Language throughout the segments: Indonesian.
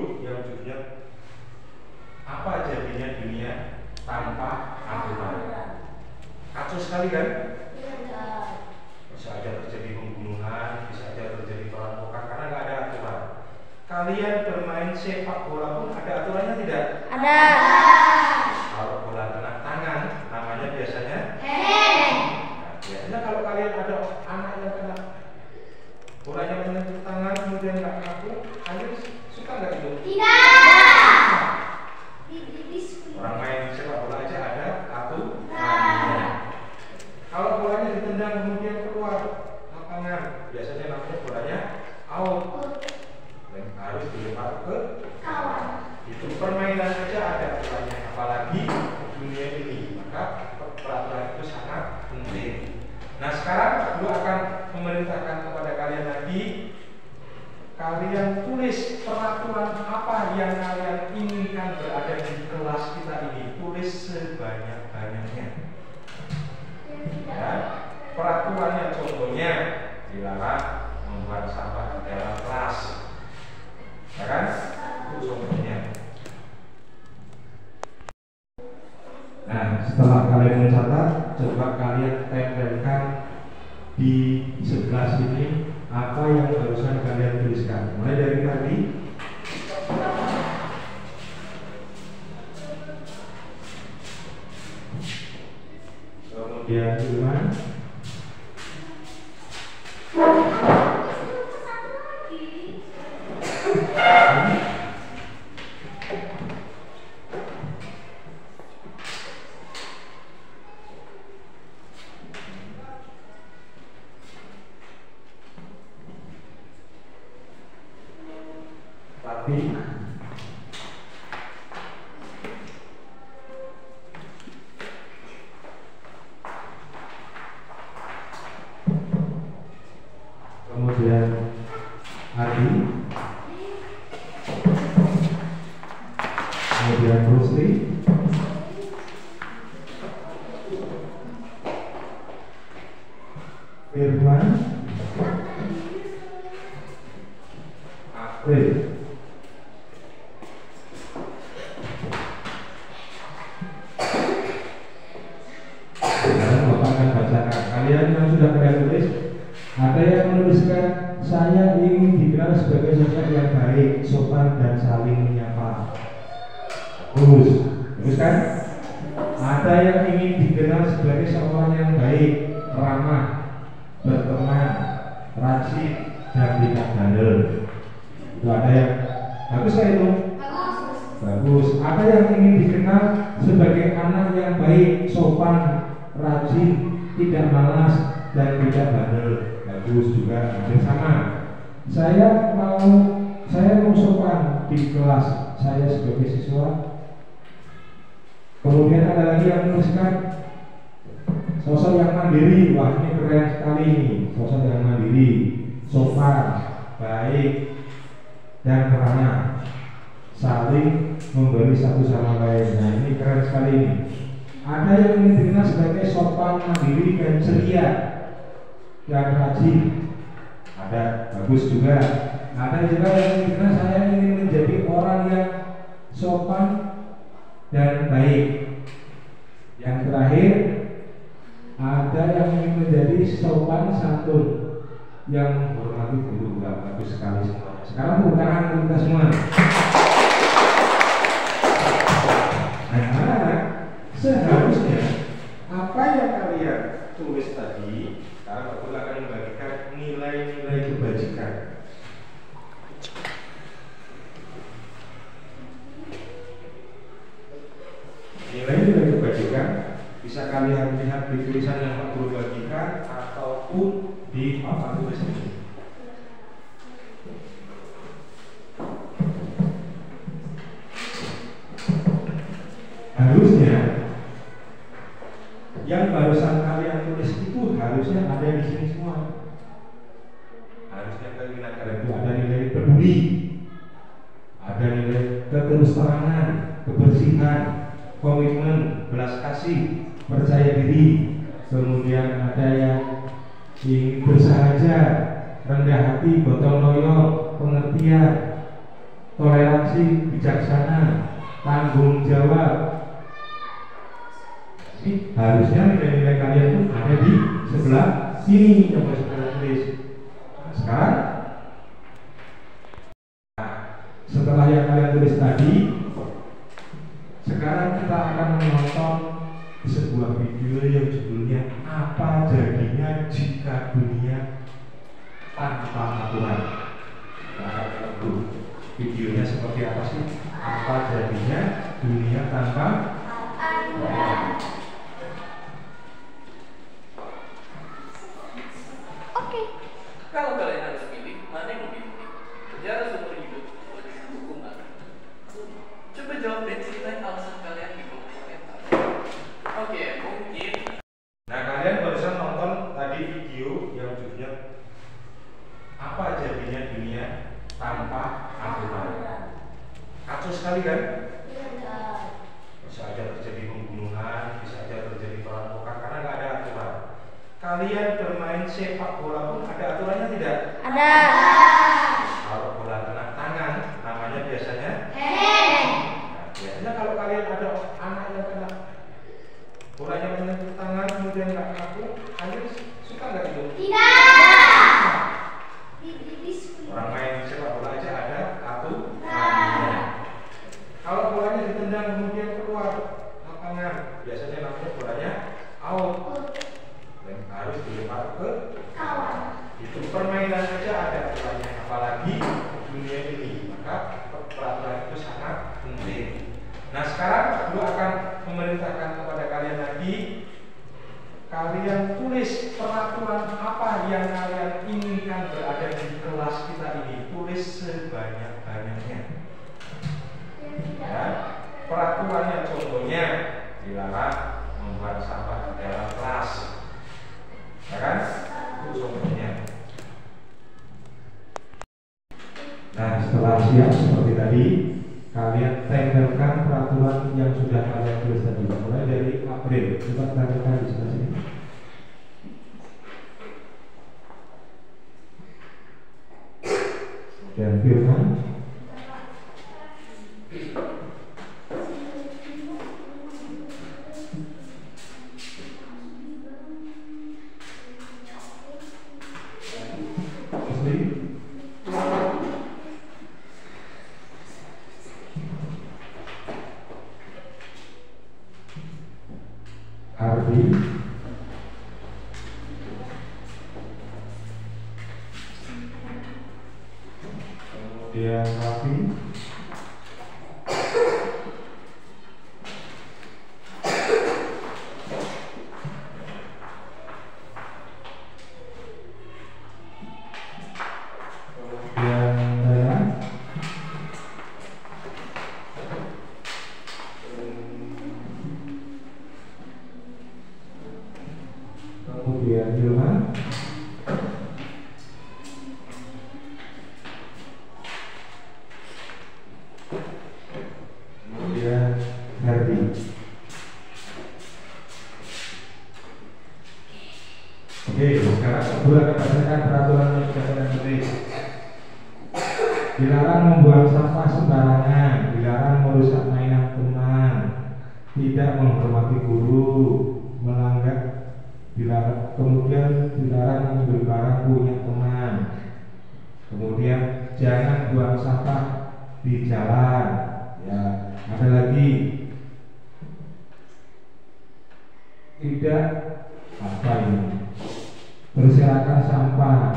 video yang judulnya apa jadinya dunia tanpa aturan. Kacau sekali kan? Bisa aja terjadi pembunuhan, bisa aja terjadi perampokan karena nggak ada aturan. Kalian bermain sepak bola pun ada aturannya tidak? Ada. Kalau bola kena tangan, namanya biasanya hand. Nah, biasanya kalau kalian ada anak yang kena bolanya menyentuh tangan kemudian nggak ngaku, kalian suka nggak itu? Tidak. Orang main sepak bola aja ada aturannya. Kalau bolanya ditendang kemudian keluar lapangan, biasanya namanya bolanya out. Dan harus dilempar ke kawan. Itu permainan saja ada aturannya, apalagi dunia ini. Maka peraturan itu sangat penting. Nah sekarang guru akan memerintahkan kepada kalian lagi, kalian tulis peraturan apa yang kalian inginkan berada di kelas kita ini. Tulis sebanyak-banyaknya. Ya, peraturannya contohnya dilarang membuat sampah di dalam kelas. Ya kan? Itu contohnya. Nah, setelah kalian mencatat, coba kalian tempelkan di sebelah sini apa yang barusan kalian tuliskan. Mulai dari tadi. Kemudian Iman. Kemudian Adi, kemudian Rusli, Firman, April. Sekarang Bapak akan bacakan. Kalian yang sudah kalian tulis, ada yang menuliskan, saya ingin dikenal sebagai sosok yang baik, sopan dan saling menyapa. Bagus, bagus kan? Ada yang ingin dikenal sebagai seorang yang baik, ramah, berteman, rajin dan tidak bandel. Itu ada yang bagus kan itu? Bagus. Bagus. Ada yang ingin dikenal sebagai anak yang baik, sopan, rajin, tidak malas dan tidak bandel. Bagus juga, hampir sama. Saya mau sopan di kelas saya sebagai siswa. Kemudian ada lagi yang menuliskan sosok yang mandiri. Wah ini keren sekali ini. Sosok yang mandiri, sopan, baik dan ramah, saling memberi satu sama lain. Nah ini keren sekali ini. Ada yang ingin dikenal sebagai sopan, mandiri dan ceria dan rajin. Ada, bagus juga. Ada juga yang ingin saya ingin menjadi orang yang sopan dan baik. Yang terakhir, ada yang ingin menjadi sopan santun yang menghormati guru. Bagus sekali semuanya. Sekarang tepuk tangan untuk kita semua. Nah, seharusnya apa yang kalian tulis tadi, sekarang aku akan membagikan nilai-nilai kebajikan. Nilai-nilai kebajikan bisa kalian lihat di tulisan yang Pak Guru bagikan ataupun di papan tulis ini. Harusnya yang barusan kalian tulis itu harusnya ada di sini semua. Harusnya keinginan kalian itu ada nilai peduli, ada nilai keterusterangan, kebersihan, komitmen, belas kasih, percaya diri. Kemudian ada yang bersahaja, rendah hati, gotong royong, pengertian. toleransi, bijaksana, tanggung jawab. Ini harusnya nilai-nilai kalian itu ada di sebelah sini yang saya tulis. Nah, setelah yang kalian tulis tadi, sekarang kita akan menonton sebuah video yang judulnya Apa Jadinya Jika Dunia Tanpa Aturan. Kita akan lihat videonya seperti apa sih? Apa jadinya dunia tanpa aturan? Oke. Kalau kalian harus pilih, mana yang lebih penting? Penjara seumur hidup atau hukuman? Coba jawab dan ceritain alasan kalian di kolom komentar. Oke, mungkin. Nah, kalian barusan nonton tadi video yang judulnya Apa Jadinya Dunia Tanpa Aturan. Kacau sekali kan? Bisa aja terjadi pembunuhan, bisa aja terjadi perampokan karena nggak ada aturan. Kalian bermain sepak bola pun ada aturannya tidak? Ada. Kalau bola kena tangan, namanya biasanya Nah, biasanya kalau kalian ada anak yang kena bolanya menyentuh tangan kemudian nggak ngaku, kalian suka nggak itu? Tidak. Orang main sepak bola aja ada aturannya. Kalau bolanya ditendang kemudian keluar lapangan, biasanya namanya bolanya out. Dan harus dilempar ke kawan. Itu permainan saja ada aturannya, apalagi dunia ini. Maka peraturan itu sangat penting. Nah, sekarang guru akan memerintahkan kepada kalian lagi, kalian tulis peraturan apa yang kalian inginkan berada di kelas kita ini. Tulis sebanyak-banyaknya. Ya, peraturannya contohnya dilarang membuang sampah di dalam kelas. Ya kan? Itu contohnya. Nah, setelah siap seperti tadi, kalian tempelkan peraturan yang sudah kalian tulis tadi. Mulai dari April, coba tempelkan di sebelah sini. Dan Firman. Ardi, kemudian Raffi, kemudian Daya, kemudian Ilman, kemudian Herdi. Oke, sekarang guru akan bacakan peraturan yang sudah saya tulis. Dilarang membuang sampah sembarangan, dilarang merusak mainan teman, tidak menghormati guru, melanggar, dilarang, kemudian dilarang mengambil barang punya teman, kemudian jangan buang sampah di jalan. Ya, ada lagi tidak apa ini? Berserakan sampah,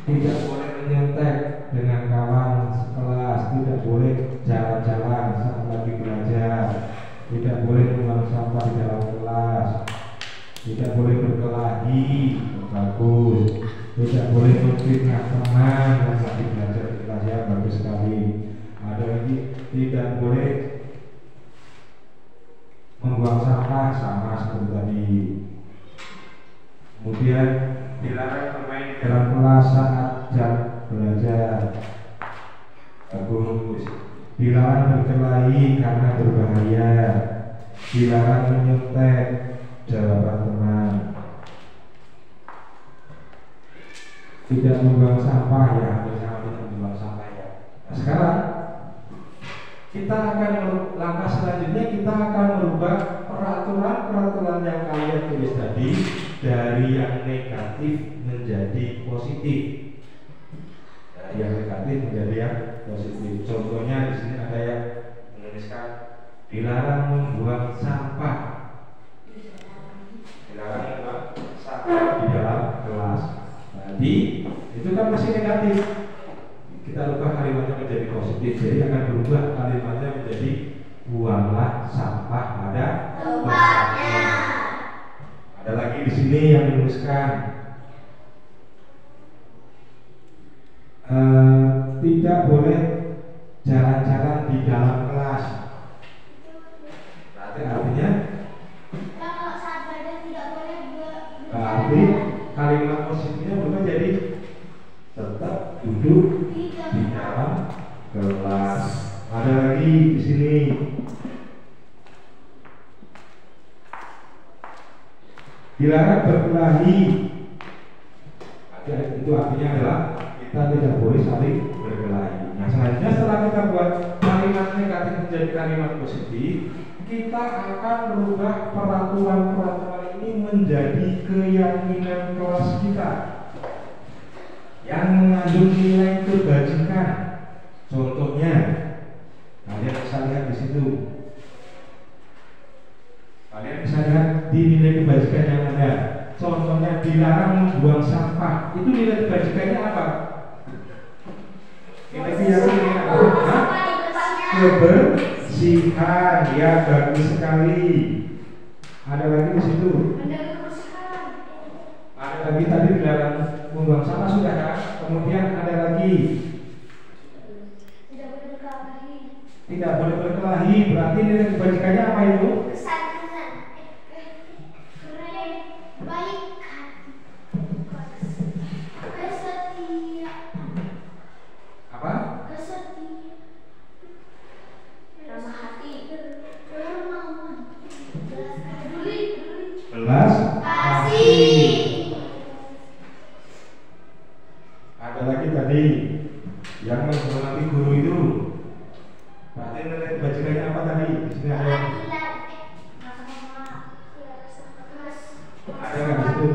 tidak boleh menyontek dengan kawan sekelas, tidak boleh jalan-jalan saat lagi belajar, tidak boleh membuang sampah di dalam kelas, tidak boleh berkelahi, bagus, tidak boleh memfitnah teman yang lagi belajar di kelas, ya bagus sekali. Ada lagi tidak boleh membuang sampah, sama seperti tadi. Kemudian dilarang bermain dalam kelas saat jam belajar, bagus. Dilarang berkelahi karena berbahaya, dilarang menyontek jawaban teman, tidak membuang sampah, ya misalnya tidak membuang sampah, ya langkah selanjutnya kita akan merubah peraturan yang kalian tulis tadi dari yang negatif menjadi positif. Dari yang negatif menjadi yang positif. Contohnya di sini ada yang menuliskan dilarang membuang sampah. Dilarang membuang sampah di dalam kelas. Jadi itu kan masih negatif. Kita ubah kalimatnya menjadi positif. Jadi akan berubah kalimatnya menjadi buanglah sampah pada tempatnya. Ada lagi di sini yang menuliskan tidak boleh jalan-jalan di dalam kelas. Berarti artinya berarti kalimat positifnya berubah jadi tetap duduk di dalam kelas. Ada lagi di sini dilarang berkelahi. Itu artinya adalah kita tidak boleh saling berkelahi. Nah selanjutnya setelah kita buat kalimat negatif menjadi kalimat positif, kita akan merubah peraturan ini menjadi keyakinan kelas kita yang mengandung nilai kebajikan. Contohnya, kalian bisa lihat di situ. Kalian bisa lihat di nilai kebajikan yang ada. Contohnya dilarang membuang sampah. Itu nilai kebajikannya apa? Nilai keyakinan apa? Kebersihan. Ya, bagus sekali. Ada lagi di situ. Ada lagi tadi dilarang membuang sampah sudah kan? Kemudian ada lagi tidak boleh berkelahi. Berarti nilai kebajikannya apa itu? Apa? Belas kasih. Ada lagi tadi yang menghormati guru itu. Berarti nilai kebajikannya apa tadi? Di sini ada yang ada nggak di situ?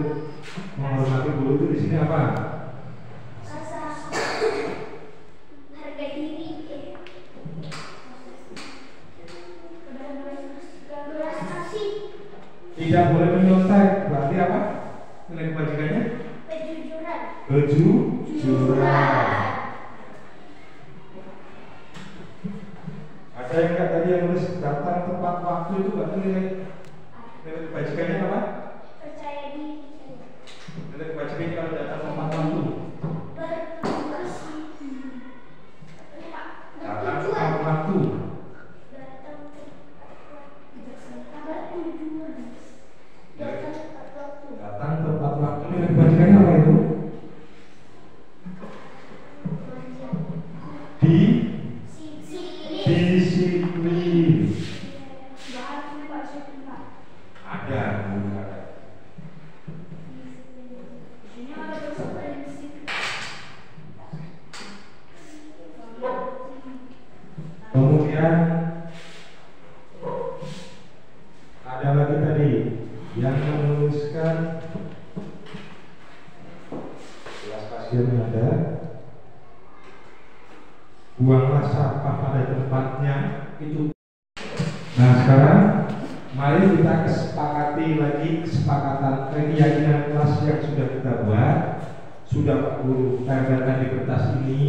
Menghormati guru itu di sini apa? Harga diri. Belas kasih. Tidak boleh menyontek. Berarti apa? Nilai kebajikannya? Kejujuran. Kejujuran. Ada yang nggak tadi yang nulis datang tepat waktu itu berarti nilai kebajikannya apa? Percaya diri. Nilai kebajikannya kalau datang tepat waktu. Datang tepat waktu. Datang tepat waktu. Nilai kebajikannya apa itu? Disiplin. Ada. Kemudian ada lagi tadi yang menuliskan belas kasihan ada. Buanglah sampah pada tempatnya itu. Nah sekarang mari kita kesepakati lagi kesepakatan keyakinan kelas yang sudah kita buat. Sudah guru tempelkan di kertas ini.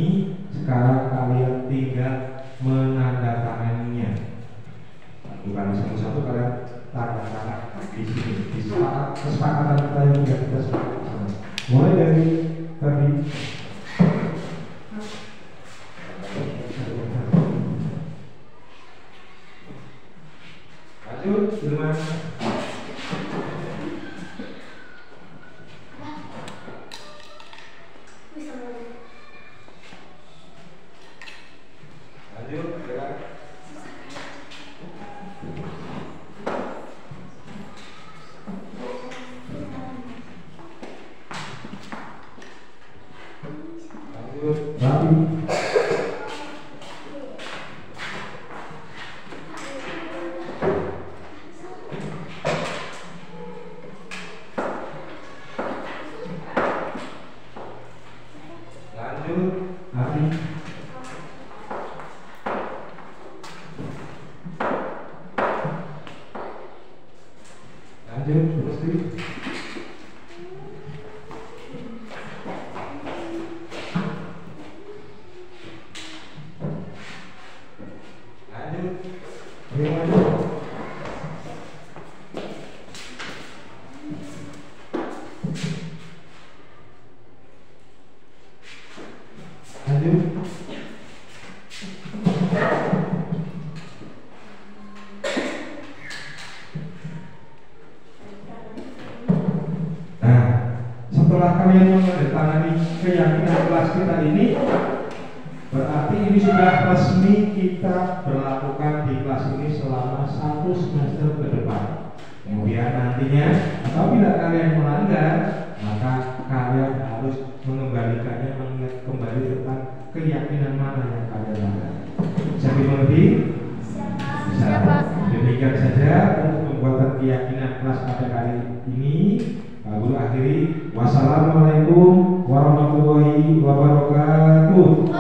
Sekarang kalian tinggal menandatanganinya. Bukan satu-satu, kalian tanda tangan di sini. Di kesepakatan kita yang sudah kita sepakati. Mulai dari tadi. Lanjut, Firman. Lanjut, silakan. kalian menandatangani keyakinan kelas kita ini, berarti ini sudah resmi kita berlakukan di kelas ini selama 1 semester ke depan. Kemudian nantinya apabila kalian melanggar, maka kalian harus mengembalikannya, mengingat kembali tentang keyakinan mana yang kalian langgar. Bisa dimengerti? Bisa. Demikian saja untuk pembuatan keyakinan kelas pada kali ini. Pak Guru akhiri. Wassalamualaikum warahmatullahi wabarakatuh.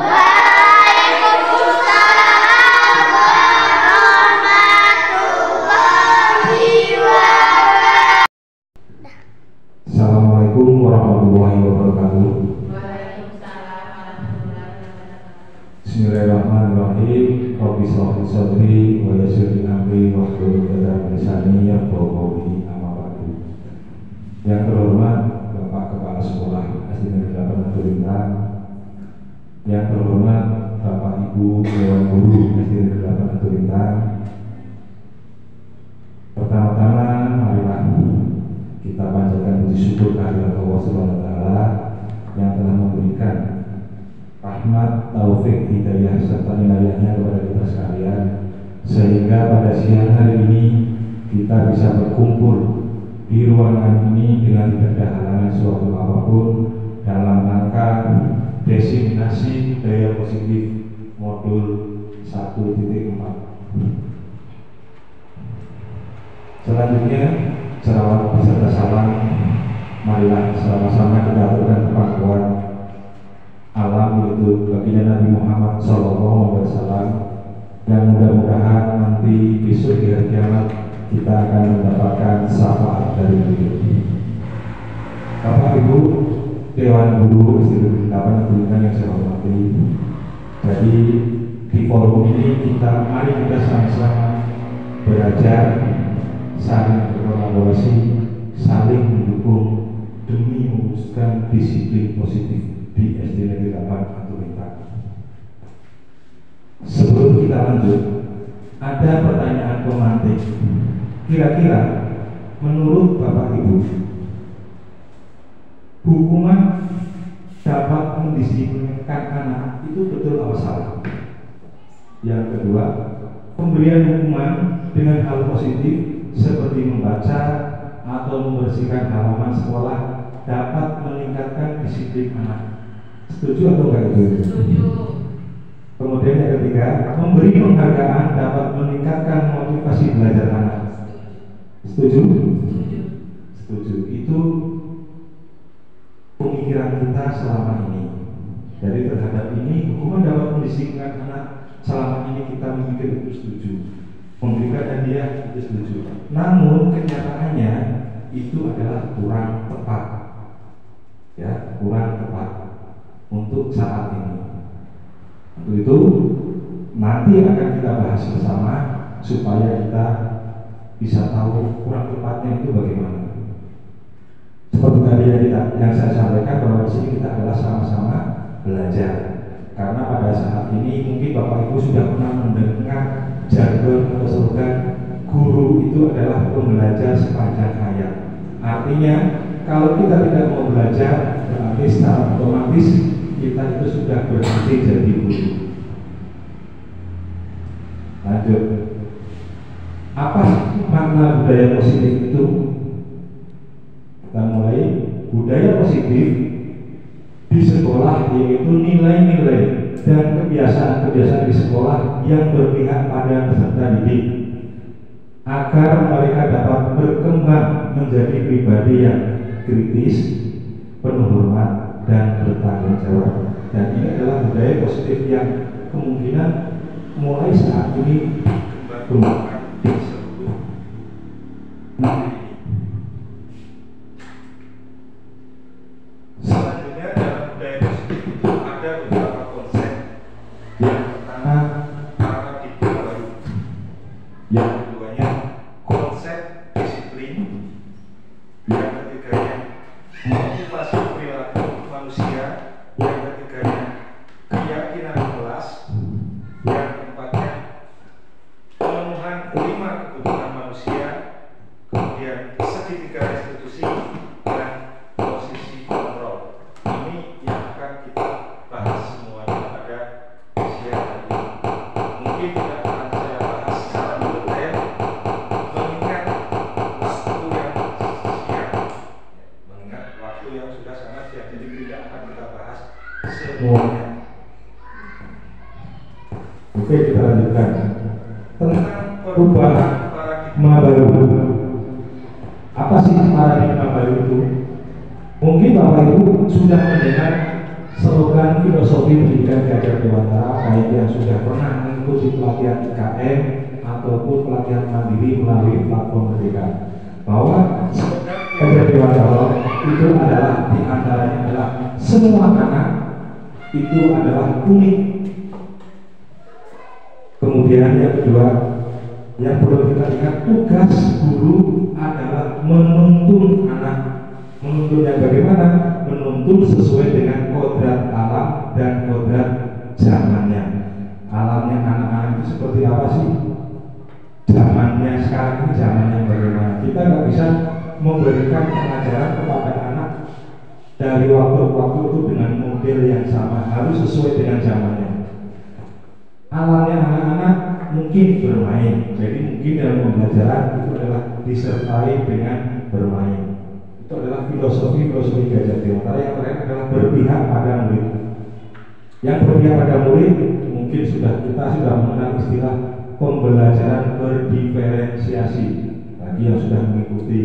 Assalamualaikum warahmatullahi wabarakatuh. Waalaikumsalam warahmatullahi wabarakatuh. Bismillahirrahmanirrahim. Rabbi shrah li sadri wa yassir li amri wahlul 'uqdatam min lisani yafqahu qawli. Amma ba'du. Yang terhormat Bapak Kepala Sekolah SD Negeri 8 Aturintan, yang terhormat Bapak Ibu Dewan Guru SD Negeri 8 Aturintan, pertama-tama marilah kita panjatkan puji syukur kehadirat Allah Subhanahu wa taala yang telah memberikan rahmat, taufik, hidayah serta inayahnya kepada kita sekalian, sehingga pada siang hari ini kita bisa berkumpul di ruangan ini dengan tidak ada halangan suatu apapun dalam rangka diseminasi budaya positif modul 1.4. Selanjutnya selawat beserta salam, marilah sama-sama kita aturkan kepangkuan alam yaitu baginda Nabi Muhammad SAW, yang mudah-mudahan nanti besok di hari kiamat kita akan mendapatkan syafaat dari beliau. Bapak Ibu Dewan Guru SD Negeri 8 Aturintan yang saya hormati, jadi di forum ini mari kita sama-sama belajar, saling berkolaborasi, saling mendukung demi mewujudkan disiplin positif di SD Negeri 8 Aturintan. Sebelum kita lanjut, ada pertanyaan pemantik. Kira-kira menurut Bapak Ibu, hukuman dapat mendisiplinkan anak itu betul atau salah? Yang kedua, pemberian hukuman dengan hal positif seperti membaca atau membersihkan halaman sekolah dapat meningkatkan disiplin anak. Setuju atau enggak itu? Setuju. Kemudian yang ketiga, memberi penghargaan dapat meningkatkan motivasi belajar anak. Setuju? Setuju. Setuju. Itu pemikiran kita selama ini. Jadi terhadap ini, hukuman dapat mendisiplinkan anak. Selama ini kita memikir itu setuju. Memberikan hadiah itu setuju. Namun kenyataannya itu adalah kurang tepat. Ya, kurang tepat untuk saat ini. Untuk itu nanti akan kita bahas bersama supaya kita bisa tahu kurang tepatnya itu bagaimana. Seperti tadi yang saya sampaikan bahwa di sini kita adalah sama-sama belajar. Karena pada saat ini mungkin Bapak Ibu sudah pernah mendengar jargon atau slogan guru itu adalah pembelajar sepanjang hayat. Artinya kalau kita tidak mau belajar, berarti secara otomatis kita itu sudah berhenti jadi guru. Lanjut. Apa makna budaya positif itu? Kita mulai. Budaya positif di sekolah yaitu nilai-nilai dan kebiasaan-kebiasaan di sekolah yang berpihak pada peserta didik agar mereka dapat berkembang menjadi pribadi yang kritis, penuh hormat, dan bertanggung jawab. Dan ini adalah budaya positif yang kemungkinan mulai saat ini berkembang di seluruh negeri. Selanjutnya dalam budaya positif itu ada beberapa konsep. Yang pertama paradigma baru, yang keduanya konsep disiplin, yang ketiganya motivasi perilaku manusia, yang ketiganya keyakinan kelas, yang keempatnya pemenuhan Oke, kita lanjutkan tentang perubahan paradigma baru. Apa sih paradigma baru itu? Mungkin Bapak Ibu sudah mendengar slogan filosofi pendidikan Gajah Dewantara, baik yang sudah pernah mengikuti pelatihan IKM ataupun pelatihan mandiri melalui platform Merdeka, bahwa slogan Gajah Dewantara itu adalah diantaranya adalah semua anak itu adalah unik. Kemudian yang kedua, yang perlu kita ingat, tugas guru adalah menuntun anak. Menuntunnya bagaimana? Menuntun sesuai dengan kodrat alam dan kodrat zamannya. Alamnya anak-anak itu seperti apa sih? Zamannya sekarang ini zamannya bagaimana? Kita nggak bisa memberikan pengajaran kepada anak dari waktu ke waktu itu dengan model yang sama, harus sesuai dengan zamannya. Alamnya anak-anak mungkin bermain, jadi mungkin dalam pembelajaran itu adalah disertai dengan bermain. Itu adalah filosofi Gajah Dewantara. Yang terakhir adalah berpihak pada murid. Yang berpihak pada murid mungkin kita sudah mengenal istilah pembelajaran berdiferensiasi. Bagi yang sudah mengikuti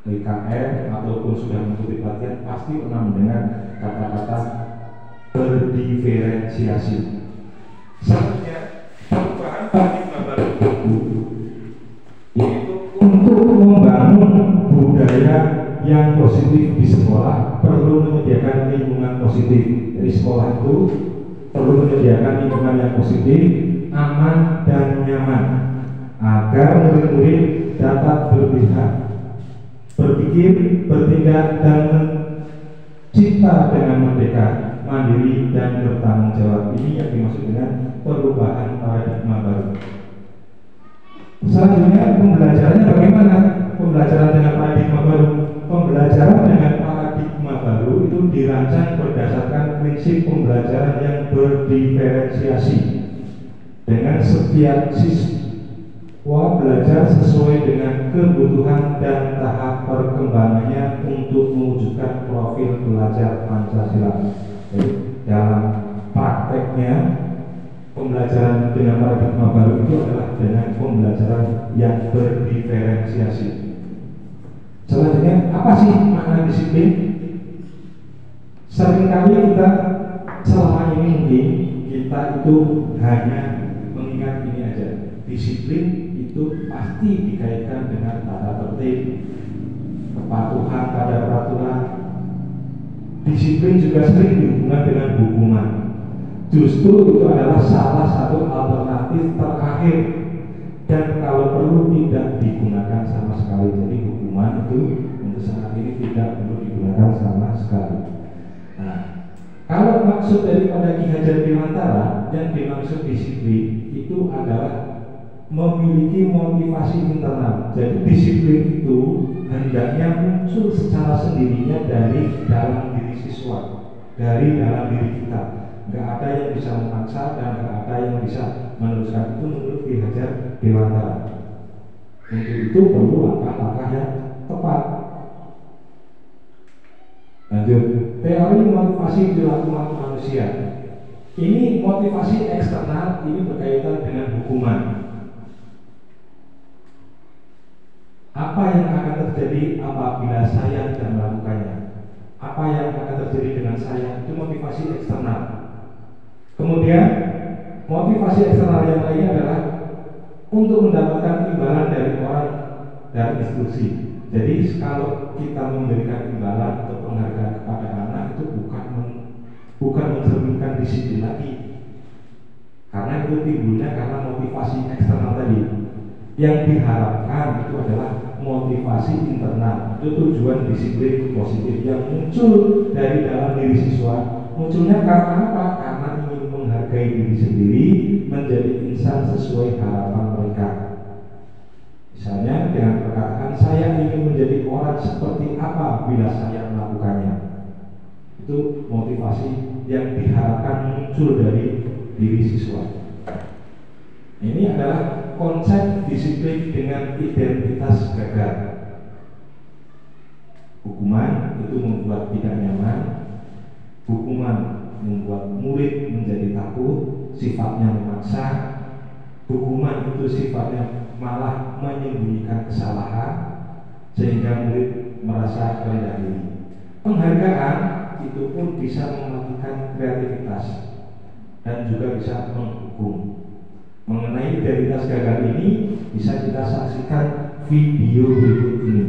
IKM ataupun sudah mengikuti pelatihan pasti pernah mendengar kata-kata berdiferensiasi. Selanjutnya, perubahan paradigma baru yaitu untuk membangun budaya yang positif di sekolah perlu menyediakan lingkungan positif. Jadi sekolah itu perlu menyediakan lingkungan yang positif, aman dan nyaman agar murid-murid dapat berpikir, bertindak dan mencipta dengan merdeka, mandiri dan bertanggung jawab. Ini yang dimaksud dengan perubahan paradigma baru. Selanjutnya, pembelajarannya bagaimana? Pembelajaran dengan paradigma baru. Pembelajaran dengan paradigma baru itu dirancang berdasarkan prinsip pembelajaran yang berdiferensiasi. Dengan setiap siswa belajar sesuai dengan kebutuhan dan tahap perkembangannya untuk mewujudkan profil belajar Pancasila. Jadi dalam prakteknya, pembelajaran dengan paradigma baru itu adalah dengan pembelajaran yang berdiferensiasi. Selanjutnya, apa sih makna disiplin? Seringkali kita selama ini mungkin kita itu hanya mengingat ini aja. Disiplin itu pasti dikaitkan dengan tata tertib, kepatuhan pada peraturan. Disiplin juga sering dihubungkan dengan hukuman. Justru itu adalah salah satu alternatif terakhir dan kalau perlu tidak digunakan sama sekali. Jadi hukuman itu untuk saat ini tidak perlu digunakan sama sekali. Nah, kalau maksud daripada Ki Hajar Dewantara yang dimaksud disiplin itu adalah memiliki motivasi internal. Jadi disiplin itu hendaknya muncul secara sendirinya dari dalam diri siswa, dari dalam diri kita. Nggak ada yang bisa memaksa dan nggak ada yang bisa meneruskan. Itu menurut Ki Hajar Dewantara. Untuk itu perlu langkah-langkah yang tepat. Lanjut, teori motivasi perilaku manusia. Ini motivasi eksternal, ini berkaitan dengan hukuman. Apa yang akan terjadi apabila saya tidak melakukannya? Apa yang akan terjadi dengan saya? Itu motivasi eksternal. Kemudian motivasi eksternal yang lainnya adalah untuk mendapatkan imbalan dari orang, dari institusi. Jadi kalau kita memberikan imbalan atau penghargaan kepada anak itu bukan mencerminkan disiplin lagi, karena itu timbulnya karena motivasi eksternal tadi. Yang diharapkan itu adalah motivasi internal. Itu tujuan disiplin positif yang muncul dari dalam diri siswa. Munculnya karena apa? Karena ingin menghargai diri sendiri, menjadi insan sesuai harapan mereka. Misalnya dengan perkataan saya ingin menjadi orang seperti apa bila saya melakukannya. Itu motivasi yang diharapkan muncul dari diri siswa. Ini adalah konsep disiplin dengan identitas gagal. Hukuman itu membuat tidak nyaman. Hukuman membuat murid menjadi takut, sifatnya memaksa, hukuman itu sifatnya malah menyembunyikan kesalahan sehingga murid merasa rendah diri. Penghargaan itu pun bisa mematikan kreativitas dan juga bisa menghukum. Mengenai identitas gagal ini bisa kita saksikan video berikut ini.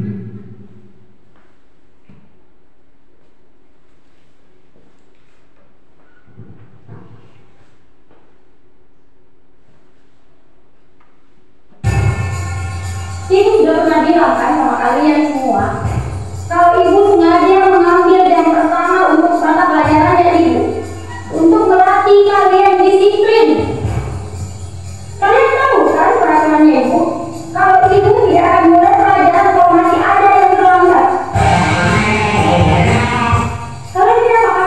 Ibu sudah pernah bilang kan sama kalian semua, kalau ibu sengaja mengambil jam pertama untuk mata pelajarannya ibu, untuk melatih kalian disiplin. Kalian tahu kan peraturannya ibu? Kalau ibu tidak akan mulai pelajaran kalau masih ada yang terlambat. Kalian tidak apa?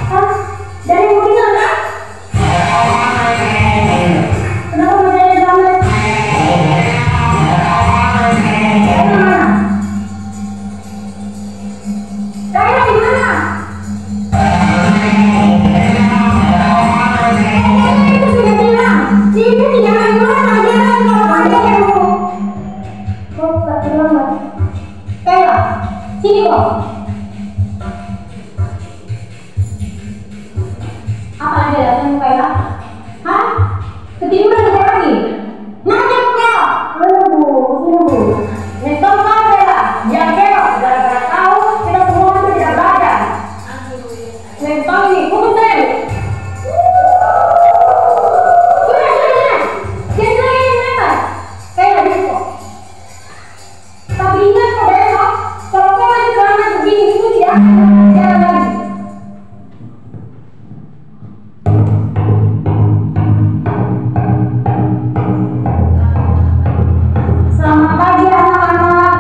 Hah? Dari yang mau bilang kan? Kenapa masih ada yang terlambat? Kalian mana? Kalian di mana? Ibu sudah bilang, ibu tidak akan mulai pelajaran kalau ada yang mau. Kok tak terlambat? Kayla, sini kok. Apa ada datang Kayla? Hah? Ketiduran apa lagi? Macam Kayla? Bu. Nyetop kau Kayla. Jangan belok. Gara-gara kau, kita semua itu tidak belajar. Nyetop ini, hukum saya. Sudah. Jangan lagi yang Kayla di situ. Tapi ingat kok besok, kalau kau masih celana begini itu tidak akan jalan lagi. Selamat pagi anak-anak.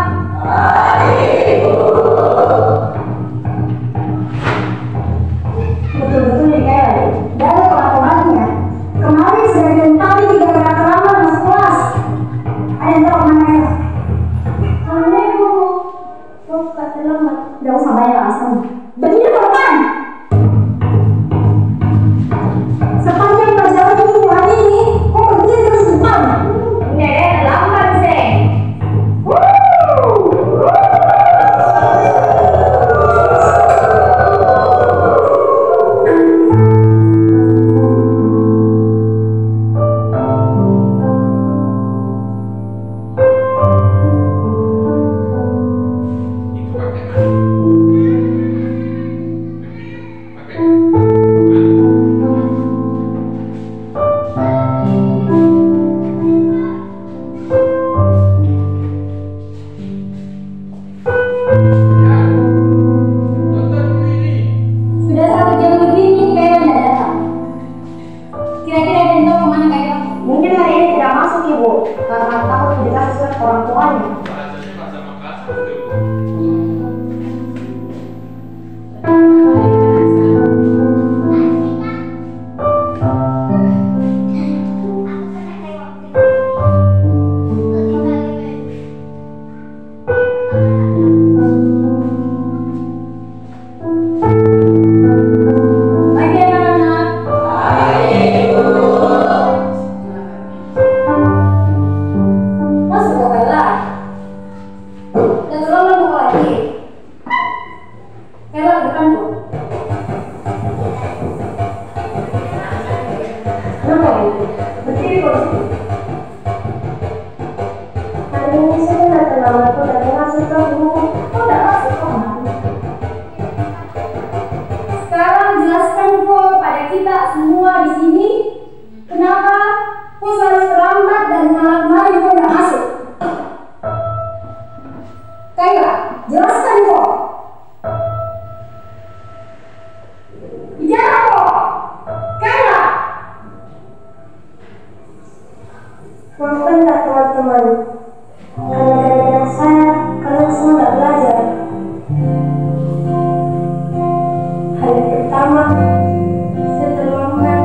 Betul-betul nih Kayla, tidak ada kelakuannya. Kemarin sudah diuntali 3 kali terlambat masuk kelas. Ada yang tahu mana Kayla? Kok tak terlambat? Tidak usah banyak alasan. Begini kapan? Sepanjang perjalanan ibu hari ini, kok berdiri terus di depan? Nenek terlambat sih. Itu pakai mana? Pakai mana? Ya, dokter ini. Sudah 1 jam lebih nih Kayla tidak datang. Kira-kira ada yang tahu kemana Kayla? Mungkin hari ini tidak masuk ibu, karena takut dikasih surat ke orang tuanya. Bahasanya bahasa Makassar tuh. Pagi anak-anak. Masuk kok Kayla. Dan terlambat mau lagi. Kayla ke depan tuh. Kenapa Bu? Berdiri kok di situ. Hari ini saya sudah terlambat kok dari masuk ke Bu. Kok tidak masuk kok kenapa? Sekarang jelaskan kok pada kita semua di sini kenapa kok selalu terlambat dan malam-malam kok tidak masuk. Kayla, jelaskan kok. Bicara kok. Kayla. Maafkan tak teman-teman. Karena gara-gara saya, kalian semua tidak belajar. Hari pertama, saya terlambat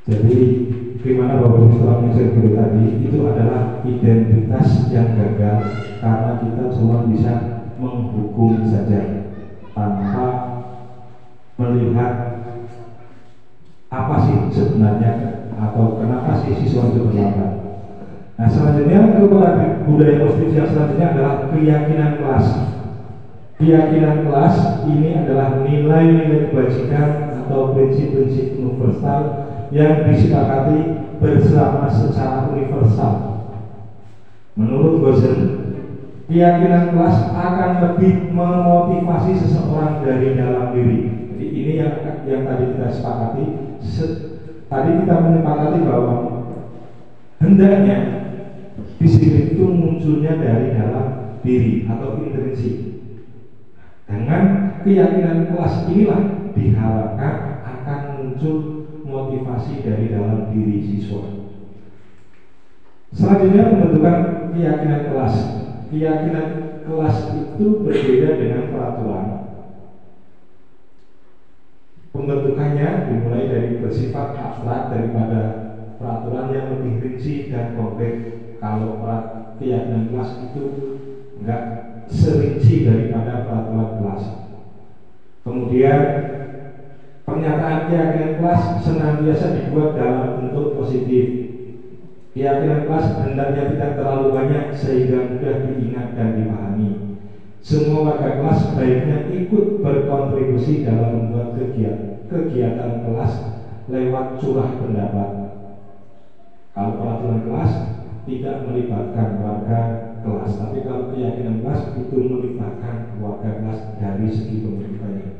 Jadi bagaimana Bapak Ibu setelah yang tadi itu adalah identitas yang gagal karena kita cuma bisa menghukum saja tanpa melihat apa sih sebenarnya atau kenapa sih siswa itu berlambat. Nah selanjutnya kepada budaya positif yang selanjutnya adalah keyakinan kelas. Keyakinan kelas ini adalah nilai-nilai kebajikan atau prinsip-prinsip universal yang disepakati bersama secara universal. Menurut Gosen, keyakinan kelas akan lebih memotivasi seseorang dari dalam diri. Jadi ini yang tadi kita sepakati. Tadi kita menyepakati bahwa hendaknya disiplin itu munculnya dari dalam diri atau intrinsik. Dengan keyakinan kelas inilah diharapkan akan muncul motivasi dari dalam diri siswa. Selanjutnya pembentukan keyakinan kelas. Keyakinan kelas itu berbeda dengan peraturan. Pembentukannya dimulai dari bersifat abstrak daripada peraturan yang lebih rinci dan konkret. Kalau keyakinan kelas itu enggak serinci daripada peraturan kelas. Kemudian pernyataan keyakinan kelas senantiasa dibuat dalam bentuk positif. Keyakinan kelas hendaknya tidak terlalu banyak sehingga mudah diingat dan dipahami. Semua warga kelas sebaiknya ikut berkontribusi dalam membuat kegiatan kelas lewat curah pendapat. Kalau peraturan kelas tidak melibatkan warga kelas, tapi kalau keyakinan kelas itu melibatkan warga kelas dari segi pembentukannya.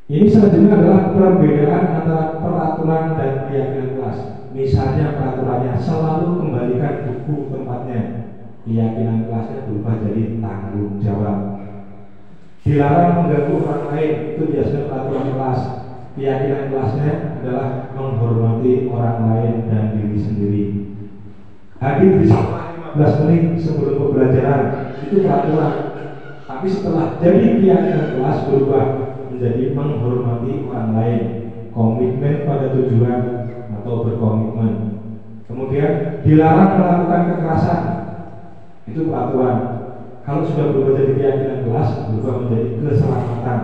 Ini selanjutnya adalah perbedaan antara peraturan dan keyakinan kelas. Misalnya peraturannya selalu kembalikan buku tempatnya, keyakinan kelasnya berubah jadi tanggung jawab. Dilarang mengganggu orang lain, itu biasanya peraturan kelas. Keyakinan kelasnya adalah menghormati orang lain dan diri sendiri. Hadir di sekolah 15 menit sebelum pembelajaran, itu peraturan. Tapi setelah jadi keyakinan kelas berubah menjadi menghormati orang lain, komitmen pada tujuan atau berkomitmen. Kemudian dilarang melakukan kekerasan, itu peraturan. Kalau sudah berubah jadi keyakinan kelas, berubah menjadi keselamatan,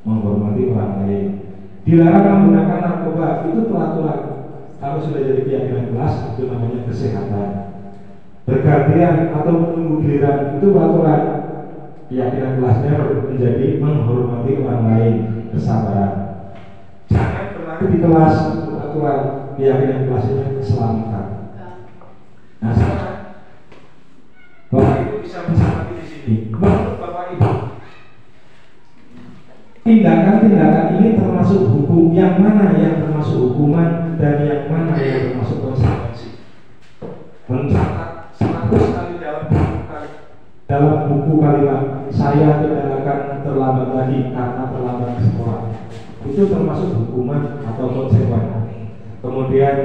menghormati orang lain. Dilarang menggunakan narkoba, itu peraturan. Kalau sudah jadi keyakinan kelas, itu namanya kesehatan. Bergantian atau menunggu giliran, itu peraturan. Keyakinan kelasnya menjadi menghormati orang lain, kesabaran. Jangan berlari di kelas, itu peraturan. Keyakinan kelasnya keselamatan. Nah, sekarang Bapak Ibu bisa mencermati di sini. Menurut Bapak Ibu, tindakan-tindakan ini termasuk hukum, yang mana yang termasuk hukuman dan yang mana yang termasuk konsekuensi. Mencatat 100 kali dalam buku kalimat, saya tidak akan terlambat lagi karena terlambat ke sekolah. Itu termasuk hukuman atau konsekuensi. Kemudian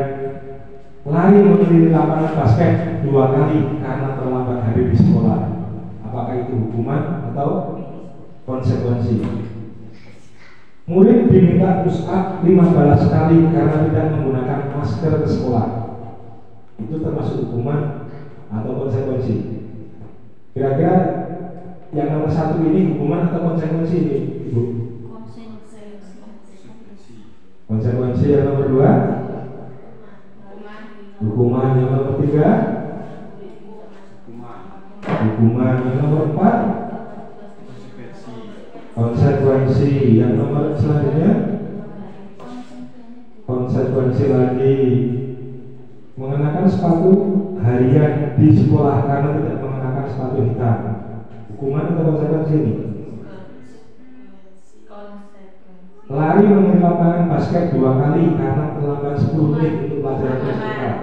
lari mengelilingi lapangan basket 2 kali karena terlambat hadir di sekolah. Apakah itu hukuman atau konsekuensi? Murid diminta push up 15 kali karena tidak menggunakan masker ke sekolah. Itu termasuk hukuman atau konsekuensi? Kira-kira yang nomor 1 ini hukuman atau konsekuensi ini, Ibu? Konsekuensi. Yang nomor 2? Hukuman. Yang nomor 3? Hukuman. Yang nomor 4? Konsekuensi. Yang nomor selanjutnya? Konsekuensi lagi. Mengenakan sepatu harian di sekolah karena tidak mengenakan sepatu hitam. Hukuman atau konsekuensi ini? Lari mengambil lapangan basket 2 kali karena terlambat 10 menit untuk pelajaran sekolah.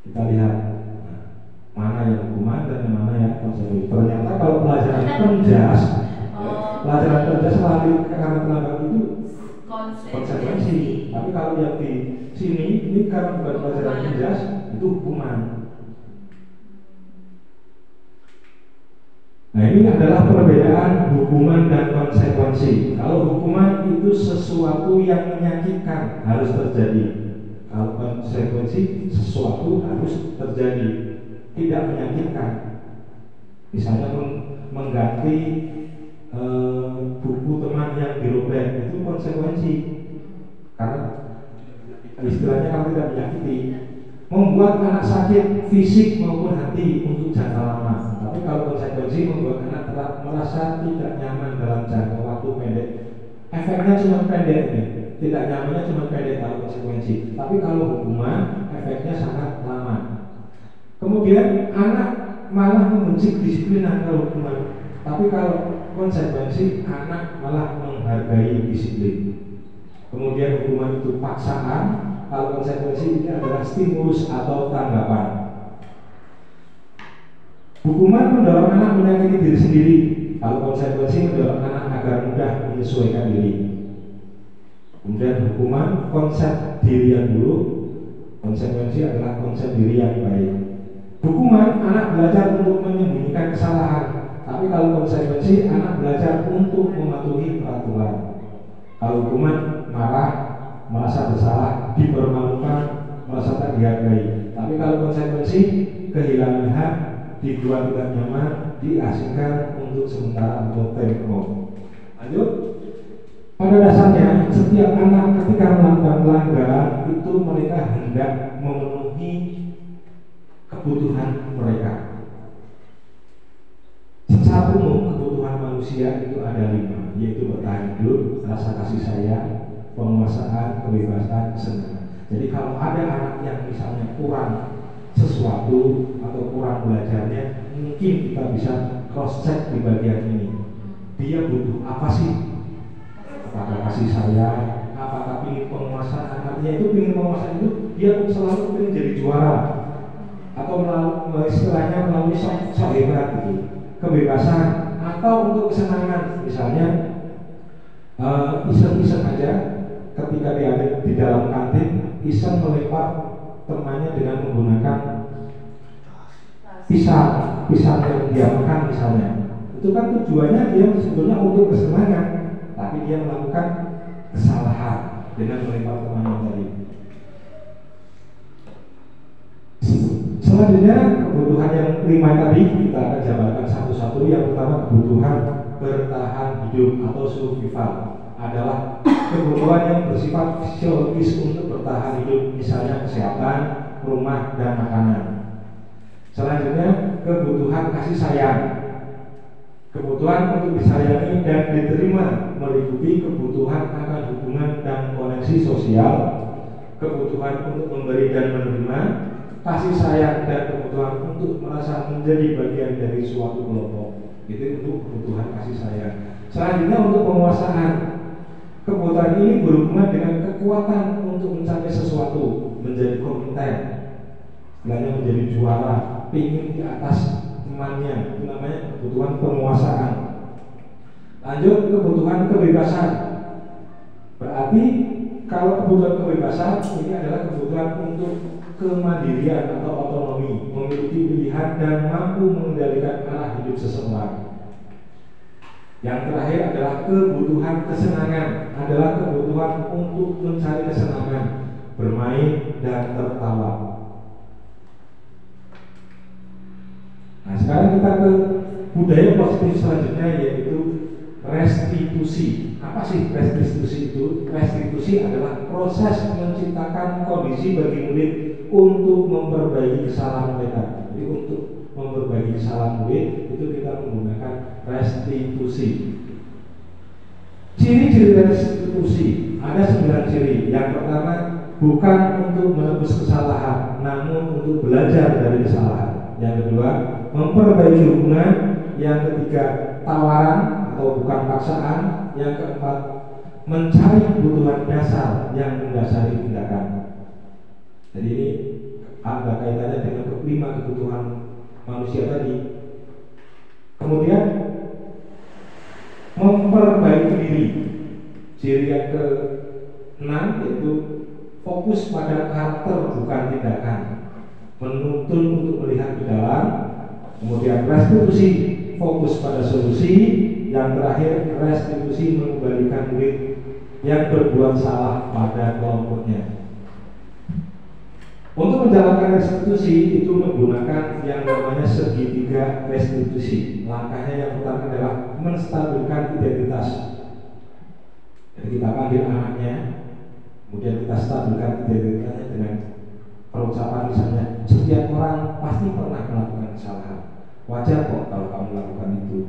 Kita lihat mana yang hukuman dan mana yang konsekuensi. Ternyata kalau pelajaran penjas lari karena terlambat itu konsekuensi. Tapi kalau yang di sini ini karena bukan pelajaran penjas, itu hukuman. Nah, ini adalah perbedaan hukuman dan konsekuensi. Kalau hukuman itu sesuatu yang menyakitkan, harus terjadi. Kalau konsekuensi sesuatu harus terjadi, tidak menyakitkan. Misalnya mengganti buku teman yang dirobek, itu konsekuensi. Karena istilahnya kalau tidak menyakiti. Membuat anak sakit fisik maupun hati untuk jangka lama. Tapi kalau konsekuensi membuat anak merasa tidak nyaman dalam jangka waktu pendek. Efeknya cuma pendek nih. Tidak nyamannya cuma pendek kalau konsekuensi. Tapi kalau hukuman efeknya sangat lama. Kemudian anak malah membenci kedisiplinan kalau hukuman. Tapi kalau konsekuensi anak malah menghargai disiplin. Kemudian hukuman itu paksaan. Kalau konsekuensi ini adalah stimulus atau tanggapan. Hukuman mendorong anak menyakiti diri sendiri. Kalau konsekuensi mendorong anak agar mudah menyesuaikan diri. Kemudian hukuman konsep diri yang buruk, konsekuensi adalah konsep diri yang baik. Hukuman anak belajar untuk menyembunyikan kesalahan. Tapi kalau konsekuensi anak belajar untuk mematuhi peraturan. Kalau hukuman marah, merasa bersalah, dipermalukan, merasa tak dihargai. Tapi kalau konsekuensi kehilangan hak, dibuat tidak nyaman, diasingkan untuk sementara atau tempo. Lanjut. Pada dasarnya setiap anak ketika melakukan pelanggaran itu mereka hendak memenuhi kebutuhan mereka. Secara umum kebutuhan manusia itu ada 5, yaitu bertahan hidup, rasa kasih sayang, penguasaan, kebebasan, kesenangan. Jadi kalau ada anak yang misalnya kurang sesuatu atau kurang belajarnya, mungkin kita bisa cross check di bagian ini. Dia butuh apa sih? Apakah kasih sayang? Apakah ingin penguasaan? Artinya itu ingin penguasaan itu dia selalu ingin jadi juara atau melalui istilahnya melalui sok hebat gitu. Kebebasan atau untuk kesenangan, misalnya iseng-iseng aja. Ketika dia ada di dalam kantin, iseng melempar temannya dengan menggunakan pisang yang dia makan misalnya. Itu kan tujuannya dia sebetulnya untuk kesenangan, tapi dia melakukan kesalahan dengan melempar temannya tadi. Selanjutnya kebutuhan yang 5 tadi kita akan jabarkan satu-satu. Yang pertama kebutuhan bertahan hidup atau survival adalah kebutuhan yang bersifat fisiologis untuk bertahan hidup, misalnya kesehatan, rumah, dan makanan. Selanjutnya kebutuhan kasih sayang. Kebutuhan untuk disayangi dan diterima meliputi kebutuhan akan hubungan dan koneksi sosial, kebutuhan untuk memberi dan menerima, kasih sayang, dan kebutuhan untuk merasa menjadi bagian dari suatu kelompok. Itu untuk kebutuhan kasih sayang. Selanjutnya untuk penguasaan. Kebutuhan ini berhubungan dengan kekuatan untuk mencapai sesuatu, menjadi kompeten, istilahnya menjadi juara, ingin di atas temannya. Itu namanya kebutuhan penguasaan. Lanjut kebutuhan kebebasan. Berarti kalau kebutuhan kebebasan ini adalah kebutuhan untuk kemandirian atau otonomi, memiliki pilihan dan mampu mengendalikan arah hidup seseorang. Yang terakhir adalah kebutuhan kesenangan, adalah kebutuhan untuk mencari kesenangan, bermain dan tertawa. Nah, sekarang kita ke budaya positif selanjutnya, yaitu restitusi. Apa sih restitusi itu? Restitusi adalah proses menciptakan kondisi bagi murid untuk memperbaiki kesalahan mereka. Jadi untuk memperbaiki kesalahan murid itu kita menggunakan restitusi. Ciri-ciri restitusi ada 9 ciri. Yang pertama, bukan untuk menebus kesalahan, namun untuk belajar dari kesalahan. Yang kedua, memperbaiki hubungan. Yang ketiga, tawaran atau bukan paksaan. Yang keempat, mencari kebutuhan dasar yang mendasari tindakan. Jadi ini ada kaitannya dengan kelima kebutuhan manusia tadi. Kemudian memperbaiki diri. Ciri yang ke-6 yaitu fokus pada karakter bukan tindakan, menuntun untuk melihat ke dalam. Kemudian restitusi, fokus pada solusi. Yang terakhir, restitusi mengembalikan murid yang berbuat salah pada kelompoknya. Untuk menjalankan restitusi itu menggunakan yang namanya segitiga restitusi. Langkahnya yang pertama adalah menstabilkan identitas. Jadi kita panggil anaknya, kemudian kita stabilkan identitasnya dengan perucapan misalnya, setiap orang pasti pernah melakukan kesalahan. Wajar kok kalau kamu melakukan itu.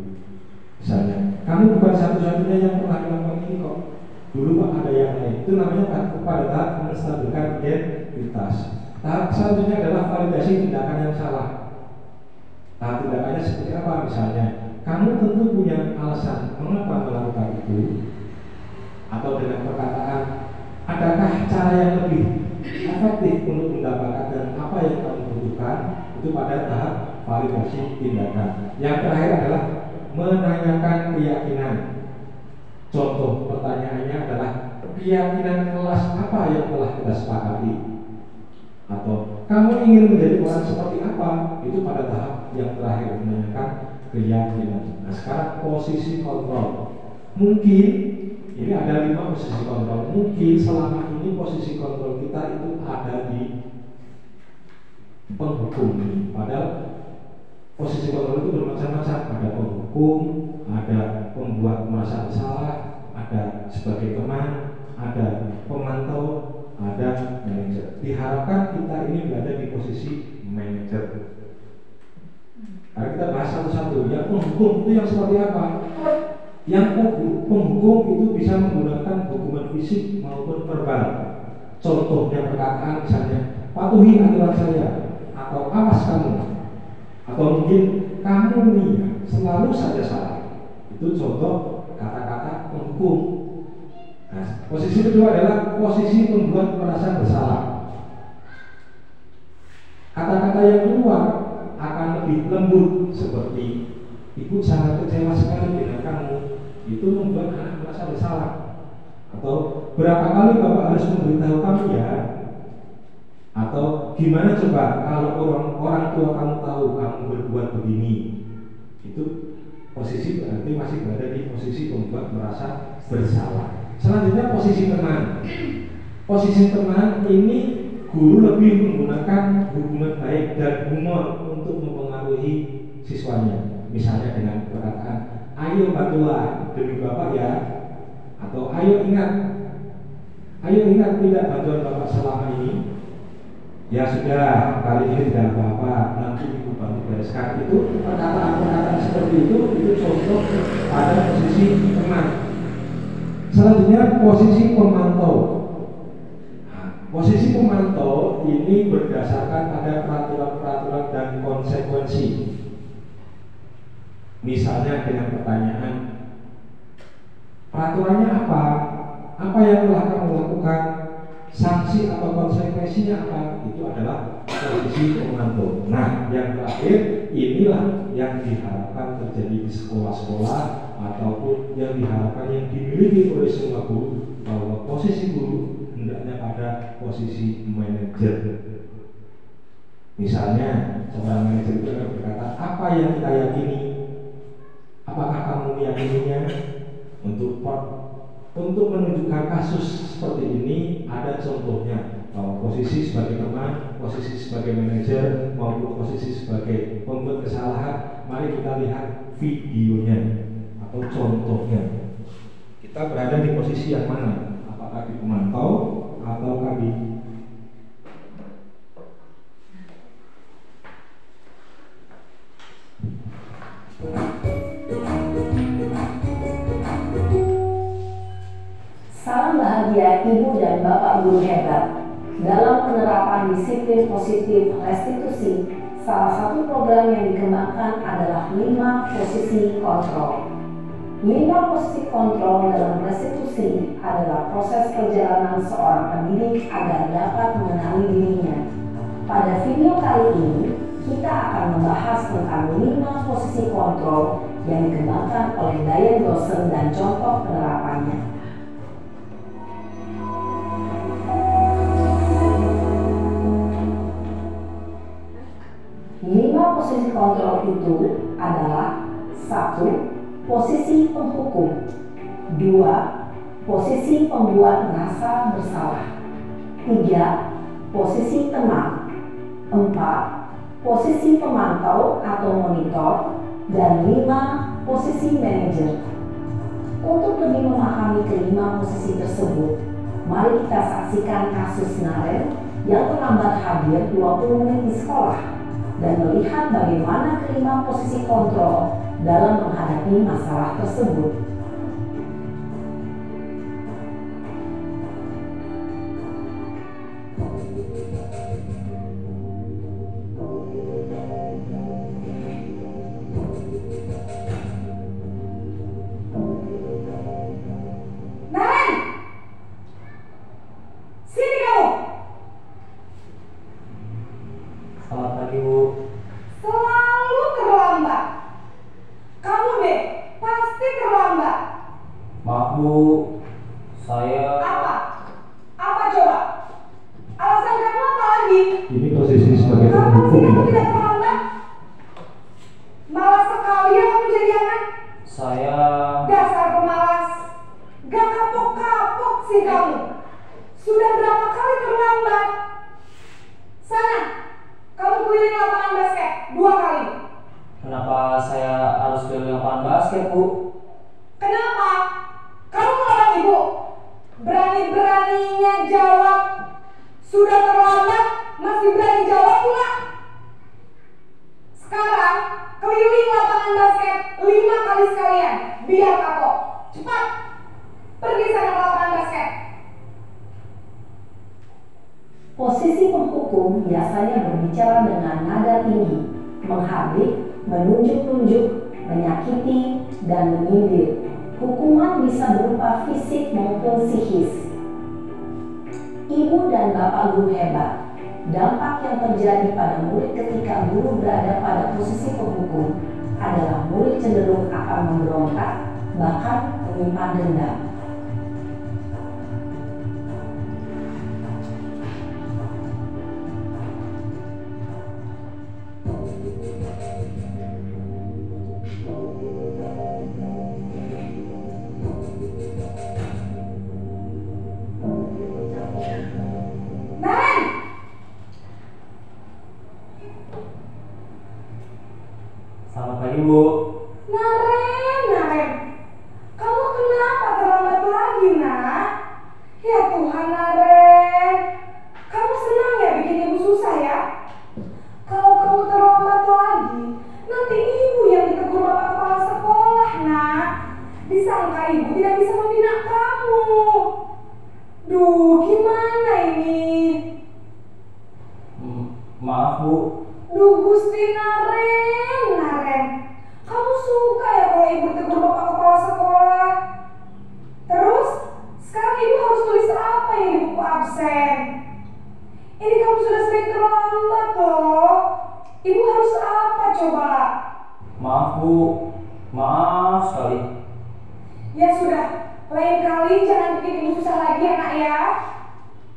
Misalnya, kamu bukan satu-satunya yang pernah melakukan ini kok. Dulu Pak ada yang lain. Itu namanya pada tahap menstabilkan identitas. Tahap selanjutnya adalah validasi tindakan yang salah. Tahap tindakannya seperti apa? Misalnya, kamu tentu punya alasan mengapa melakukan itu. Atau dengan perkataan, adakah cara yang lebih efektif untuk mendapatkan apa yang kamu butuhkan? Itu pada tahap validasi tindakan. Yang terakhir adalah menanyakan keyakinan. Contoh pertanyaannya adalah, keyakinan kelas apa yang telah kita sepakati? Atau kamu ingin menjadi orang seperti apa? Itu pada tahap yang terakhir, menanyakan keyakinan. Nah, sekarang posisi kontrol. Mungkin ini ada 5 posisi kontrol. Mungkin selama ini posisi kontrol kita itu ada di penghukum. Padahal posisi kontrol itu bermacam-macam. Ada penghukum, ada pembuat merasa bersalah, ada sebagai teman, ada pemantau, ada manajer. Diharapkan kita ini berada di posisi manajer. Nah, kita bahas satu-satu. Yang penghukum itu yang seperti apa? Yang penghukum itu bisa menggunakan hukuman fisik maupun verbal. Contohnya perkataan misalnya, patuhi aturan saya, atau awas kamu, atau mungkin kamu nih selalu saja salah. Itu contoh kata-kata penghukum. Nah, posisi kedua adalah posisi membuat merasa bersalah. Kata-kata yang keluar akan lebih lembut, seperti ibu sangat kecewa sekali dengan kamu. Itu membuat anak merasa bersalah. Atau berapa kali bapak harus memberitahu kamu ya? Atau gimana coba kalau orang tua kamu tahu kamu berbuat begini? Itu posisi berarti masih berada di posisi membuat merasa bersalah. Selanjutnya posisi teman. Posisi teman ini guru lebih menggunakan hubungan baik dan humor untuk mempengaruhi siswanya. Misalnya dengan perkataan, ayo bantulah demi bapak ya. Atau ayo ingat tidak bantuan bapak selama ini. Ya sudah, kali ini tidak apa-apa, nanti ibu bantu bereskan. Itu perkataan-perkataan seperti itu contoh pada posisi teman. Selanjutnya posisi pemantau. Nah, posisi pemantau ini berdasarkan pada peraturan-peraturan dan konsekuensi. Misalnya dengan pertanyaan, peraturannya apa? Apa yang telah kamu lakukan? Sanksi atau konsekuensinya apa? Itu adalah posisi pemantau. Nah, yang terakhir inilah yang diharapkan terjadi di sekolah-sekolah ataupun yang diharapkan yang dimiliki oleh semua guru, bahwa posisi guru hendaknya pada posisi manajer. Misalnya seorang manajer itu akan berkata, apa yang kita yakini? Apakah kamu meyakininya? Untuk menunjukkan kasus seperti ini ada contohnya, posisi sebagai teman, posisi sebagai manajer, maupun posisi sebagai pembuat kesalahan. Mari kita lihat videonya atau contohnya. Kita berada di posisi yang mana? Apakah di pemantau ataukah di Salam bahagia Ibu dan Bapak Guru hebat. Dalam penerapan disiplin positif restitusi, salah satu program yang dikembangkan adalah 5 posisi kontrol. 5 posisi kontrol dalam restitusi adalah proses perjalanan seorang pendidik agar dapat mengenali dirinya. Pada video kali ini, kita akan membahas tentang 5 posisi kontrol yang dikembangkan oleh Diane Dawson dan contoh penerapannya. 5 posisi kontrol itu adalah 1. Posisi penghukum, 2. Posisi pembuat merasa bersalah, 3. Posisi teman, 4. Posisi pemantau atau monitor, dan 5. Posisi manajer. Untuk lebih memahami kelima posisi tersebut, mari kita saksikan kasus Naren yang terlambat hadir 20 menit di sekolah dan melihat bagaimana kelima posisi kontrol dalam menghadapi masalah tersebut. Naren! Sini kamu! Selamat pagi, Bu. Selalu terlambat. Kamu deh, pasti terlambat. Maaf, Bu. Saya... Apa? Apa coba? Alasan kamu apa lagi? ini posisi sebagai Kapan sih penghukum kamu ya? tidak terlambat? Malas sekali ya kamu jadi anak. Saya... Dasar pemalas. Gak kapok-kapok sih kamu. Sudah berapa kali terlambat? Sana, kamu keliling lapangan basket 2 kali. Kenapa saya harus keliling lapangan basket, Bu? Kenapa? Kamu melawan ibu. Berani-beraninya jawab. Sudah terlambat, masih berani jawab pula. Sekarang, keliling lapangan basket 5 kali sekalian. Biar kapok. Cepat. Pergi sana ke lapangan basket. Posisi penghukum biasanya berbicara dengan nada tinggi, menghardik, menunjuk-nunjuk, menyakiti, dan menyindir. Hukuman bisa berupa fisik maupun psikis. Ibu dan Bapak Guru hebat, dampak yang terjadi pada murid ketika guru berada pada posisi penghukum adalah murid cenderung akan memberontak, bahkan menyimpan dendam. Naren! Selamat pagi, Bu. Naren. Kamu kenapa terlambat lagi, nak? Ya Tuhan, Naren. Kamu senang ya bikin ibu susah ya? Kalau kamu terlambat lagi, nanti ibu yang ditegur bapak kepala sekolah, nak. Disangka ibu tidak bisa membina kamu. Duh, gimana ini? Maaf, Bu. Duh, Gusti Naren. Kamu suka ya kalau ibu tegur bapak kepala sekolah? Terus, sekarang ibu harus tulis apa yang di buku absen? Ini kamu sudah sering terlambat loh. Ibu harus apa coba? Maaf, Bu. Maaf sekali. Ya sudah, lain kali jangan bikin ibu susah lagi ya nak ya.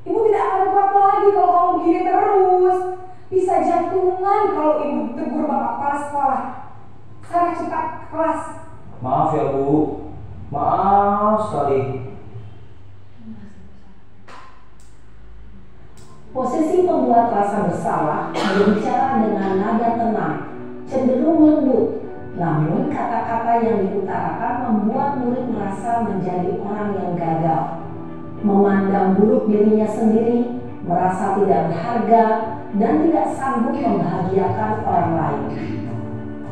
Ibu tidak akan kuat lagi kalau kamu begini terus. Bisa jantungan kalau ibu ditegur bapak kepala sekolah. Sana cepat ke kelas. Maaf ya Bu, maaf sekali. Posisi pembuat rasa bersalah berbicara dengan nada tenang, cenderung lembut. Namun kata-kata yang diutarakan membuat murid merasa menjadi orang yang gagal, memandang buruk dirinya sendiri, merasa tidak berharga, dan tidak sanggup membahagiakan orang lain.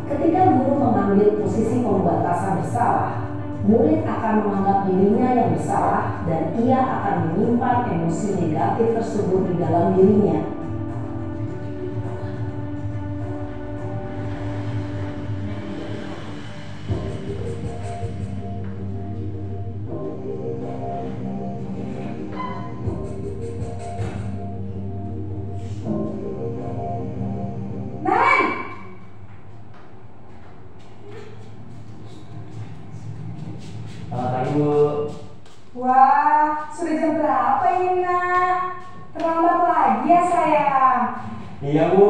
Ketika guru mengambil posisi pembuat rasa bersalah, murid akan menganggap dirinya yang bersalah dan ia akan menyimpan emosi negatif tersebut di dalam dirinya. Selamat pagi Bu. Wah, sudah jam berapa ini nak? Terlambat lagi ya sayang. Iya Bu,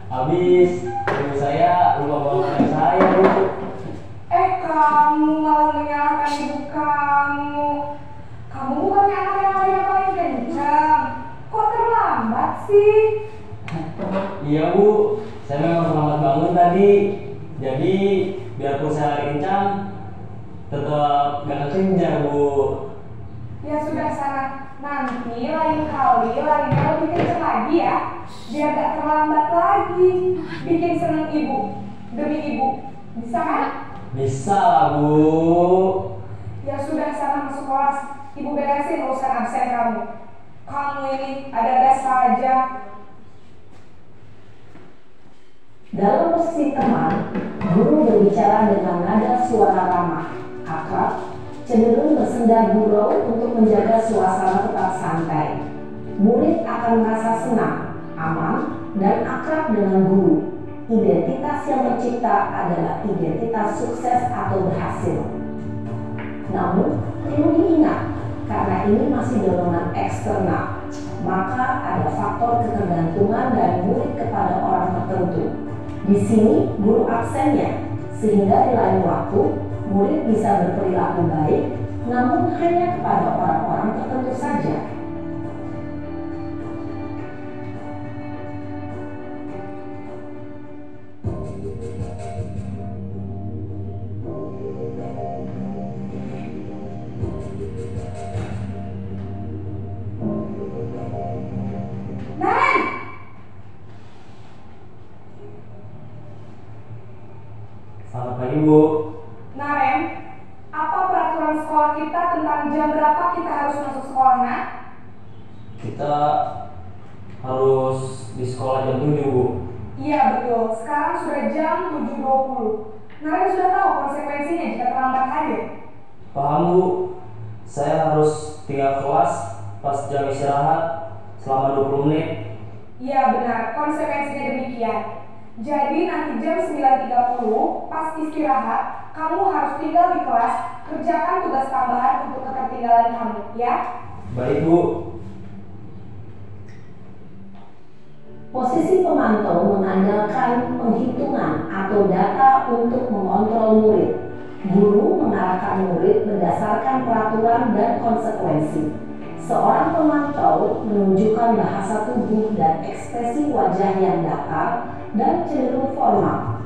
habis ibu saya lupa bawa motor saya Bu. Kamu malah menyalahkan ibu kamu. Kamu bukannya anak yang larinya paling kencang. Kok terlambat sih? Iya Bu, saya memang terlambat bangun tadi. Jadi biarpun saya lari kencang, tetap gak kekejar Bu. Ya sudah sana. Nanti lain kali larinya lebih kencang lagi ya. Biar gak terlambat lagi. Bikin seneng ibu. Demi ibu. Bisa kan? Bisa lah Bu. Ya sudah sana masuk kelas. Ibu beresin urusan absen kamu. Kamu ini ada-ada saja. Dalam posisi teman, guru berbicara dengan nada suara ramah, akrab, cenderung bersenda gurau untuk menjaga suasana tetap santai. Murid akan merasa senang, aman, dan akrab dengan guru. Identitas yang tercipta adalah identitas sukses atau berhasil. Namun, perlu diingat, karena ini masih dorongan eksternal, maka ada faktor ketergantungan dari murid kepada orang tertentu. Di sini guru absennya, sehingga di lain waktu murid bisa berperilaku baik, namun hanya kepada orang-orang tertentu saja. Selamat pagi Bu. Naren, apa peraturan sekolah kita tentang jam berapa kita harus masuk sekolah, nak? Kita harus di sekolah jam 7 Bu. Iya betul, sekarang sudah jam 7.20. Naren sudah tahu konsekuensinya jika terlambat hadir. Paham Bu, saya harus tinggal kelas pas jam istirahat selama 20 menit. Iya benar, konsekuensinya demikian. Jadi nanti jam 9.30 pas istirahat, kamu harus tinggal di kelas, kerjakan tugas tambahan untuk ketertinggalan kamu, ya? Baik Bu. Posisi pemantau mengandalkan penghitungan atau data untuk mengontrol murid. Guru mengarahkan murid berdasarkan peraturan dan konsekuensi. Seorang pemantau menunjukkan bahasa tubuh dan ekspresi wajah yang datar dan cenderung formal.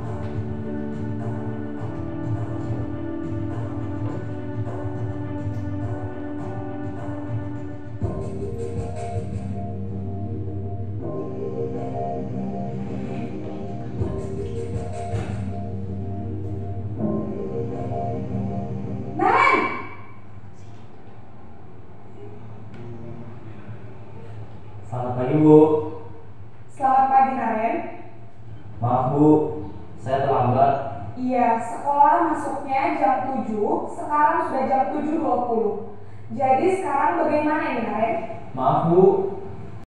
Selamat pagi Bu. Selamat pagi Naren. Maaf Bu, saya terlambat. Iya, sekolah masuknya jam 7, sekarang sudah jam 7.20. Jadi sekarang bagaimana ini Naren? Maaf Bu,